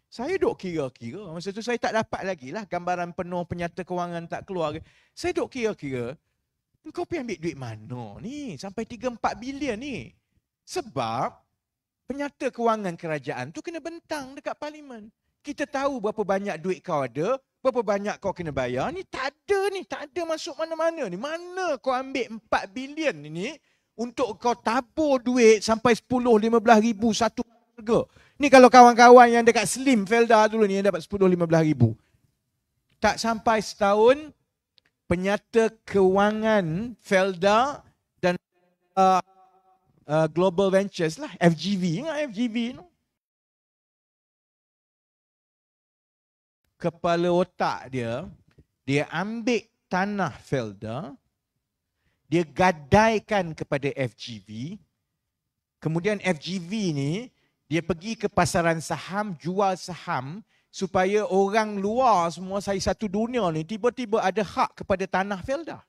Saya duk kira-kira. Masa tu saya tak dapat lagi lah gambaran penuh penyata kewangan tak keluar. Saya duk kira-kira. Kau pergi ambil duit mana ni? Sampai 3-4 bilion ni. Sebab penyata kewangan kerajaan tu kena bentang dekat parlimen. Kita tahu berapa banyak duit kau ada, berapa banyak kau kena bayar. Ni tak ada masuk mana-mana ni. Mana kau ambil 4 bilion ni untuk kau tabur duit sampai 10-15 ribu satu harga. Ni kalau kawan-kawan yang dekat Slim Felda dulu ni yang dapat 10-15 ribu. Tak sampai setahun, penyata kewangan Felda dan Global Ventures lah, FGV. Ingat FGV tu? Kepala otak dia ambil tanah Felda, dia gadaikan kepada FGV, kemudian FGV ni, dia pergi ke pasaran saham, jual saham, supaya orang luar semua, saya satu dunia ni, tiba-tiba ada hak kepada tanah Felda.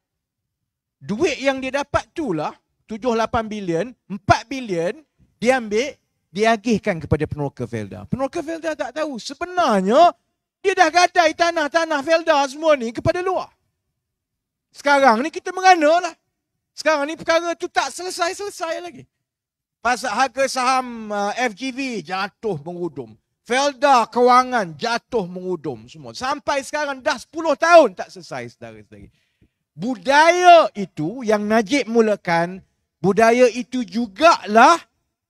Duit yang dia dapat tu lah, 7-8 bilion, 4 bilion, dia ambil, dia agihkan kepada peneroka Felda. Peneroka Felda tak tahu, sebenarnya, dia dah gadai tanah-tanah Felda semua ni kepada luar. Sekarang ni kita merana lah. Sekarang ni perkara tu tak selesai-selesai lagi. Pasal harga saham FGV jatuh mengudum. Felda kewangan jatuh mengudum semua. Sampai sekarang dah 10 tahun tak selesai, saudara-saudari. Budaya itu yang Najib mulakan, budaya itu jugalah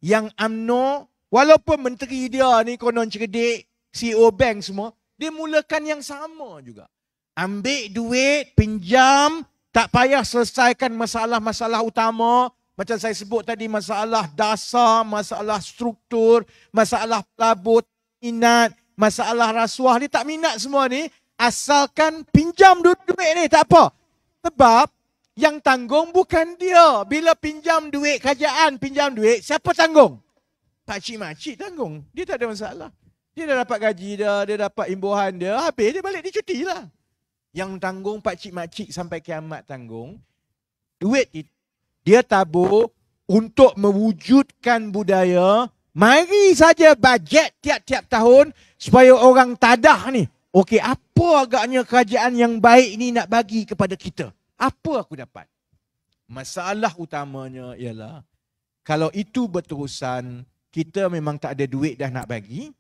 yang UMNO, walaupun menteri dia ni konon cerdik, CEO bank semua, dia mulakan yang sama juga. Ambil duit, pinjam, tak payah selesaikan masalah-masalah utama. Macam saya sebut tadi, masalah dasar, masalah struktur, masalah pelabur, minat, masalah rasuah. Dia tak minat semua ni. Asalkan pinjam duit ni, tak apa. Sebab yang tanggung bukan dia. Bila pinjam duit kerajaan, pinjam duit, siapa tanggung? Pakcik-makcik tanggung. Dia tak ada masalah. Dia dah dapat gaji dia dapat imbuhan dia, habis dia balik dia cuti lah. Yang tanggung pakcik-makcik sampai kiamat tanggung. Duit itu dia tabur untuk mewujudkan budaya. Mari saja bajet tiap-tiap tahun supaya orang tadah ni. Okey, apa agaknya kerajaan yang baik ni nak bagi kepada kita? Apa aku dapat? Masalah utamanya ialah kalau itu berterusan, kita memang tak ada duit dah nak bagi.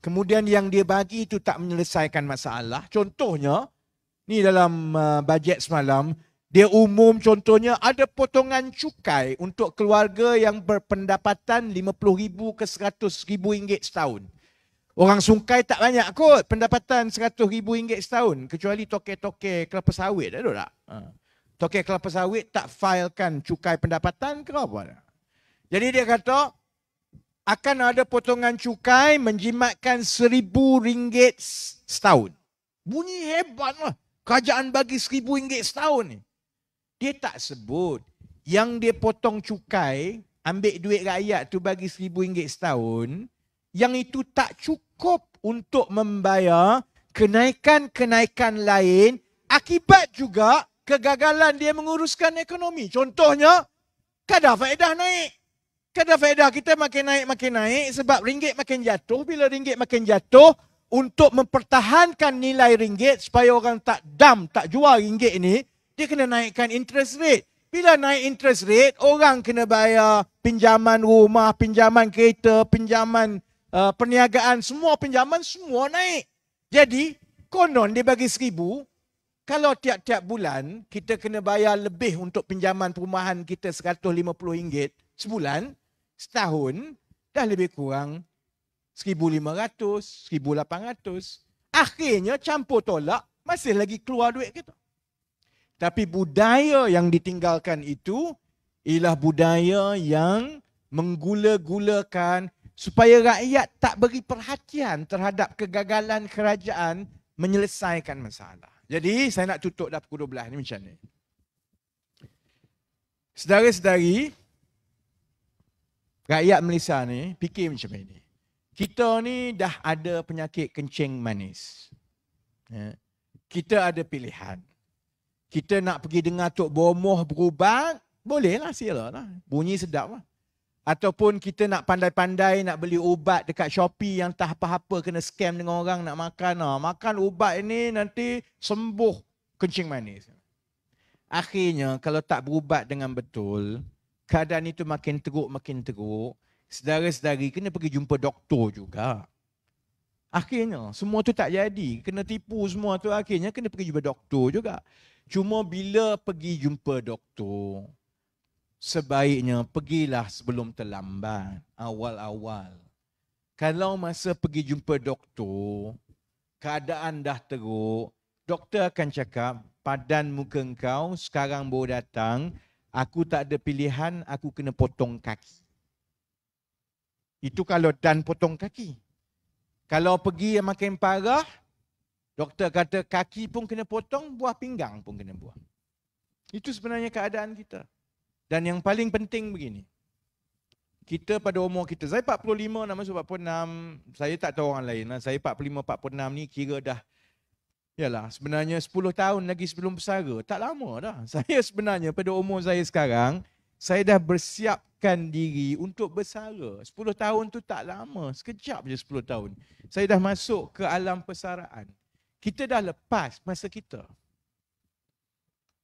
Kemudian yang dia bagi itu tak menyelesaikan masalah. Contohnya, ni dalam bajet semalam, dia umum contohnya ada potongan cukai untuk keluarga yang berpendapatan RM50,000 ke RM100,000 setahun. Orang Sungkai tak banyak kot pendapatan RM100,000 setahun. Kecuali toke-toke kelapa sawit. Ada tak? Toke kelapa sawit tak filekan cukai pendapatan ke apa? Jadi dia kata, akan ada potongan cukai menjimatkan RM1,000 setahun. Bunyi hebat lah. Kerajaan bagi RM1,000 setahun ni. Dia tak sebut yang dia potong cukai, ambil duit rakyat tu bagi RM1,000 setahun, yang itu tak cukup untuk membayar kenaikan-kenaikan lain akibat juga kegagalan dia menguruskan ekonomi. Contohnya, kadar faedah naik. Kadar faedah kita makin naik sebab ringgit makin jatuh. Bila ringgit makin jatuh, untuk mempertahankan nilai ringgit supaya orang tak jual ringgit ni, dia kena naikkan interest rate. Bila naik interest rate, orang kena bayar pinjaman rumah, pinjaman kereta, pinjaman perniagaan, semua pinjaman semua naik. Jadi, konon dia bagi RM1,000, kalau tiap-tiap bulan kita kena bayar lebih untuk pinjaman perumahan kita RM150 sebulan, setahun dah lebih kurang RM1,500, RM1,800. Akhirnya campur tolak, masih lagi keluar duit kita. Tapi budaya yang ditinggalkan itu ialah budaya yang menggula-gulakan supaya rakyat tak beri perhatian terhadap kegagalan kerajaan menyelesaikan masalah. Jadi saya nak tutup dah pukul 12 ni macam ni. Saudara-saudari, rakyat Malaysia ni fikir macam ini. Kita ni dah ada penyakit kencing manis. Kita ada pilihan. Kita nak pergi dengar Tok Bomoh berubat, bolehlah silalah. Bunyi sedap lah. Ataupun kita nak pandai-pandai nak beli ubat dekat Shopee yang tak apa-apa kena scam dengan orang nak makan. Makan ubat ini nanti sembuh kencing manis. Akhirnya kalau tak berubat dengan betul, keadaan itu makin teruk. Saudara-saudari kena pergi jumpa doktor juga. Akhirnya semua tu tak jadi. Kena tipu semua tu, akhirnya kena pergi jumpa doktor juga. Cuma bila pergi jumpa doktor, sebaiknya pergilah sebelum terlambat, awal-awal. Kalau masa pergi jumpa doktor, keadaan dah teruk, doktor akan cakap, padan muka engkau sekarang baru datang, aku tak ada pilihan, aku kena potong kaki. Itu kalau dan potong kaki. Kalau pergi yang makin parah, doktor kata kaki pun kena potong, buah pinggang pun kena buang. Itu sebenarnya keadaan kita. Dan yang paling penting begini. Kita pada umur kita, saya 45 nak masuk 46, saya tak tahu orang lain. Saya 45, 46 ni kira dah, yalah sebenarnya 10 tahun lagi sebelum bersara. Tak lama dah. Saya sebenarnya pada umur saya sekarang, saya dah bersiapkan diri untuk bersara. 10 tahun tu tak lama, sekejap je 10 tahun. Saya dah masuk ke alam persaraan. Kita dah lepas masa kita.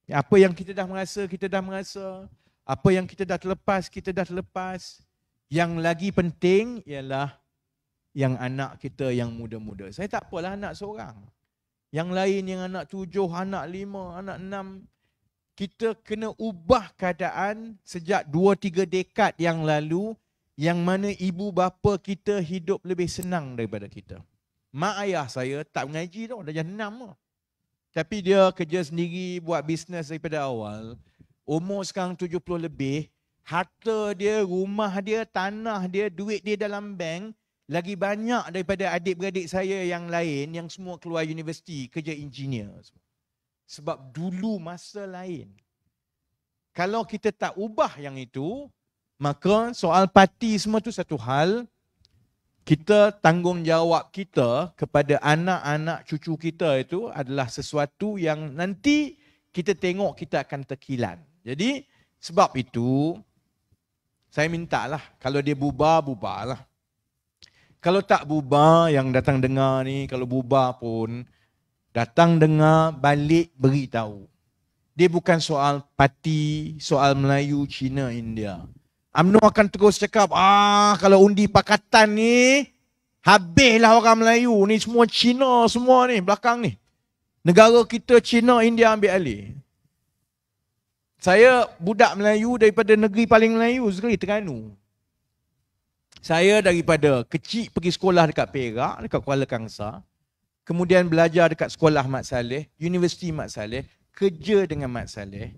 Apa yang kita dah merasa, kita dah merasa. Apa yang kita dah terlepas, kita dah terlepas. Yang lagi penting ialah yang anak kita yang muda-muda. Saya tak apalah anak seorang. Yang lain yang anak 7, anak 5, anak 6. Kita kena ubah keadaan sejak 2-3 dekad yang lalu, yang mana ibu bapa kita hidup lebih senang daripada kita. Mak ayah saya tak mengaji tau, dah jam 6 tau. Tapi dia kerja sendiri, buat bisnes daripada awal. Umur sekarang 70 lebih, harta dia, rumah dia, tanah dia, duit dia dalam bank lagi banyak daripada adik-beradik saya yang lain yang semua keluar universiti, kerja engineer. Sebab dulu masa lain. Kalau kita tak ubah yang itu, maka soal parti semua tu satu hal. Kita tanggungjawab kita kepada anak-anak cucu kita itu adalah sesuatu yang nanti kita tengok kita akan terkilan. Jadi sebab itu saya mintalah kalau dia bubar, bubarlah. Kalau tak bubar, yang datang dengar ni, kalau bubar pun datang dengar, balik beritahu. Dia bukan soal parti, soal Melayu, Cina, India. UMNO akan terus cakap, kalau undi pakatan ni, habislah orang Melayu ni, semua Cina semua ni, belakang ni. Negara kita Cina, India ambil alih. Saya budak Melayu daripada negeri paling Melayu sekali, Terengganu. Saya daripada kecil pergi sekolah dekat Perak, dekat Kuala Kangsar. Kemudian belajar dekat sekolah Mat Saleh, Universiti Mat Saleh, kerja dengan Mat Saleh.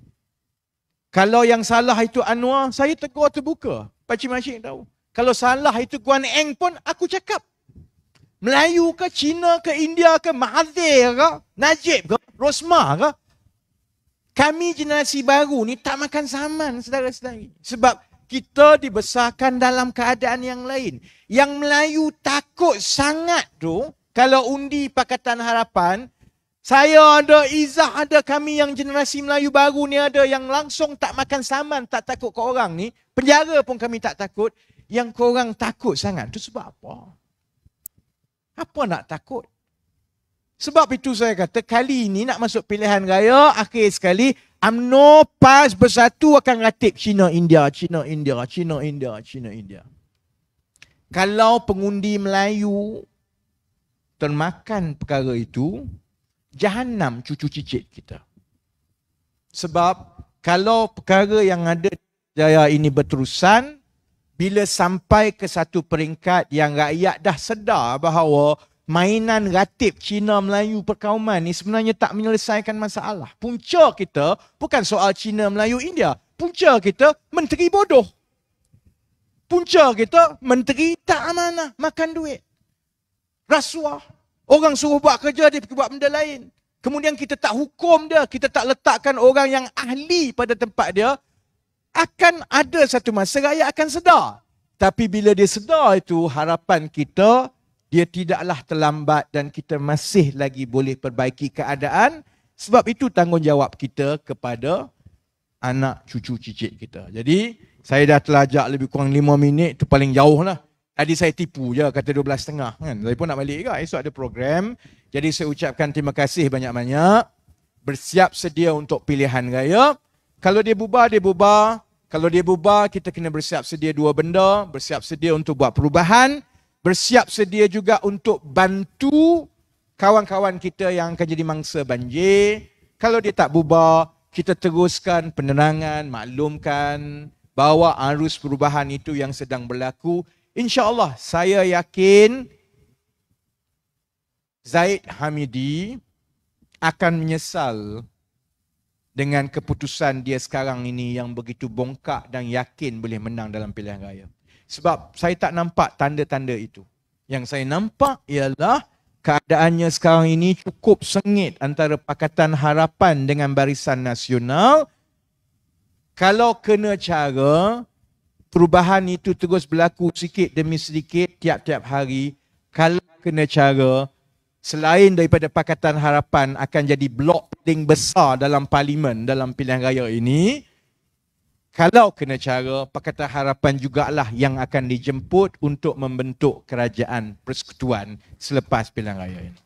Kalau yang salah itu Anwar, saya tegur terbuka. Pakcik Masyik tahu. Kalau salah itu Guan Eng pun, aku cakap. Melayu ke, Cina ke, India ke, Mahathir ke, Najib ke, Rosmah ke. Kami generasi baru ni tak makan zaman, saudara-saudari. Sebab kita dibesarkan dalam keadaan yang lain. Yang Melayu takut sangat tu, kalau undi Pakatan Harapan, saya ada, Izzah ada, kami yang generasi Melayu baru ni ada yang langsung tak makan saman, tak takut ke orang ni. Penjara pun kami tak takut. Yang korang takut sangat. Itu sebab apa? Apa nak takut? Sebab itu saya kata kali ini nak masuk pilihan raya, akhir sekali UMNO PAS bersatu akan ratip Cina, India, Cina, India, Cina, India, Cina, India. Kalau pengundi Melayu termakan perkara itu, Jahannam cucu cicit kita. Sebab kalau perkara yang ada jaya ini berterusan, bila sampai ke satu peringkat yang rakyat dah sedar bahawa mainan ratib Cina Melayu perkauman ni sebenarnya tak menyelesaikan masalah. Punca kita bukan soal Cina Melayu India. Punca kita menteri bodoh. Punca kita menteri tak amanah, makan duit. Rasuah. Orang suruh buat kerja, dia pergi buat benda lain. Kemudian kita tak hukum dia, kita tak letakkan orang yang ahli pada tempat dia. Akan ada satu masa rakyat akan sedar. Tapi bila dia sedar itu, harapan kita, dia tidaklah terlambat dan kita masih lagi boleh perbaiki keadaan. Sebab itu tanggungjawab kita kepada anak cucu cicit kita. Jadi Saya dah terlajak lebih kurang 5 minit, tu paling jauh lah. Tadi saya tipu je, kata 12.30 kan. Saya pun nak balik ke, esok ada program. Jadi saya ucapkan terima kasih banyak-banyak. Bersiap sedia untuk pilihan raya. Kalau dia bubar, dia bubar. Kalau dia bubar, kita kena bersiap sedia dua benda. Bersiap sedia untuk buat perubahan. Bersiap sedia juga untuk bantu kawan-kawan kita yang akan jadi mangsa banjir. Kalau dia tak bubar, kita teruskan penerangan, maklumkan, bawa arus perubahan itu yang sedang berlaku. InsyaAllah saya yakin Zaid Hamidi akan menyesal dengan keputusan dia sekarang ini yang begitu bongkak dan yakin boleh menang dalam pilihan raya. Sebab saya tak nampak tanda-tanda itu. Yang saya nampak ialah keadaannya sekarang ini cukup sengit antara Pakatan Harapan dengan Barisan Nasional. Kalau kena cara, perubahan itu terus berlaku sedikit demi sedikit tiap-tiap hari. Kalau kena cara, selain daripada Pakatan Harapan akan jadi blok paling besar dalam parlimen dalam pilihan raya ini, kalau kena cara, Pakatan Harapan jugalah yang akan dijemput untuk membentuk kerajaan persekutuan selepas pilihan raya ini.